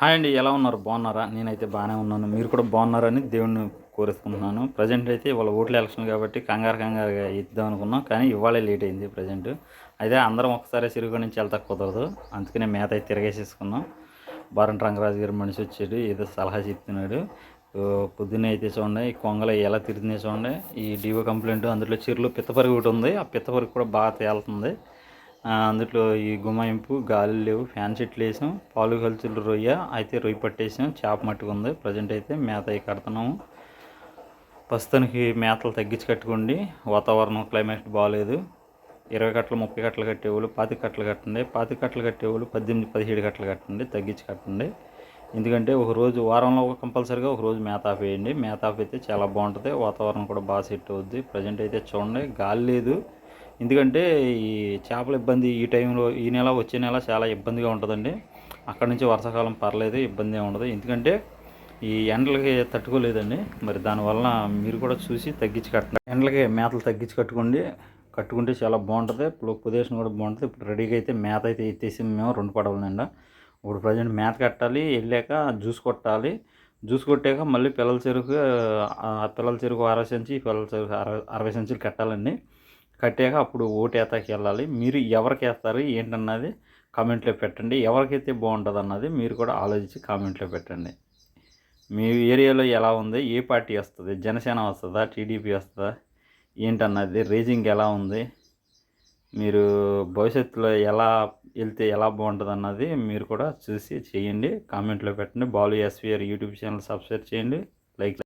Hi అండి, ఎలా ఉన్నారు? బాగున్నారా? నేనైతే బాగానే ఉన్నాను. మీరు కూడా బాగున్నారని దేవుడిని కోరుకుంటున్నాను. ప్రజెంట్ అయితే ఇవాళ ఓట్ల ఎలక్షన్ కాబట్టి కంగారుగా ఇద్దాం అనుకున్నాం, కానీ ఇవాళే లేట్ అయింది. ప్రజెంట్ అయితే అందరం ఒకసారి చెరువు నుంచి వెళ్తా కుదరదు, అందుకనే మేత అయితే తిరగేసేసుకున్నాం. బారంట రంగరాజు గారి మనిషి వచ్చాడు, ఏదో సలహా చెప్తున్నాడు. పొద్దున్నే అయితే చూడండి, ఈ కొంగలు ఎలా తిరుగుతున్నాయి చూడండి. ఈ డివో కంప్లైంట్ అందులో చెరువులో పిత్తపరుగు ఒకటి ఉంది, ఆ పిత్తపరుగు కూడా బాగా తేలుతుంది. అందులో ఈ గుమాయింపు గాలి లేవు, ఫ్యాన్ చెట్లు వేసాం. పాలు కలుచులు రొయ్య అయితే రొయ్య పట్టేసాం, చేప మట్టుకు ఉంది. ప్రజెంట్ అయితే మేత అవి కడుతున్నాము. ప్రస్తుతానికి మేతలు తగ్గించి కట్టుకోండి, వాతావరణం క్లైమేట్ బాగాలేదు. 20 కట్టలు 30 కట్టలు కట్టేవాళ్ళు 25 కట్టలు కట్టండి, 25 కట్టలు కట్టేవాళ్ళు 18-17 కట్టలు కట్టండి, తగ్గించి కట్టండి. ఎందుకంటే ఒకరోజు వారంలో కంపల్సరీగా ఒకరోజు మేత ఆపేయండి. మేత ఆపైతే చాలా బాగుంటుంది, వాతావరణం కూడా బాగా సెట్ అవుద్ది. ప్రజెంట్ అయితే చూడండి, గాలి లేదు. ఎందుకంటే ఈ చేపల ఇబ్బంది ఈ టైంలో, ఈ నెల వచ్చే నెల చాలా ఇబ్బందిగా ఉంటుందండి. అక్కడ నుంచి వర్షాకాలం పర్లేదు, ఇబ్బంది ఏమి ఉండదు. ఎందుకంటే ఈ ఎండలకి తట్టుకోలేదండి. మరి దానివల్ల మీరు కూడా చూసి తగ్గించి కట్టండి. ఎండలకి మేతలు తగ్గించి కట్టుకుంటే చాలా బాగుంటుంది. పొజిషన్ కూడా బాగుంటుంది. ఇప్పుడు రెడీగా అయితే మేత అయితే ఎత్తేసి మేము 2 పడవల నిండా. ఇప్పుడు ప్రజెంట్ మేత కట్టాలి, వెళ్ళాక జ్యూస్ కొట్టాలి. జ్యూస్ కొట్టాక మళ్ళీ పిల్లల చెరుకు 60 సెంచి, పిల్లల చెరుకు 60 సెంచులు కట్టాలండి. కట్టాక అప్పుడు ఓటు వేస్తాకి వెళ్ళాలి. మీరు ఎవరికి వేస్తారు ఏంటన్నది కామెంట్లో పెట్టండి. ఎవరికైతే బాగుంటుంది అన్నది మీరు కూడా ఆలోచించి కామెంట్లో పెట్టండి. మీ ఏరియాలో ఎలా ఉంది, ఏ పార్టీ వస్తుంది, జనసేన వస్తుందా, టీడీపీ వస్తుందా ఏంటన్నది, రేజింగ్ ఎలా ఉంది, మీరు భవిష్యత్తులో ఎలా వెళ్తే ఎలా బాగుంటుంది అన్నది మీరు కూడా చూసి చేయండి, కామెంట్లో పెట్టండి. Balu SVR YouTube channel subscribe చేయండి, లైక్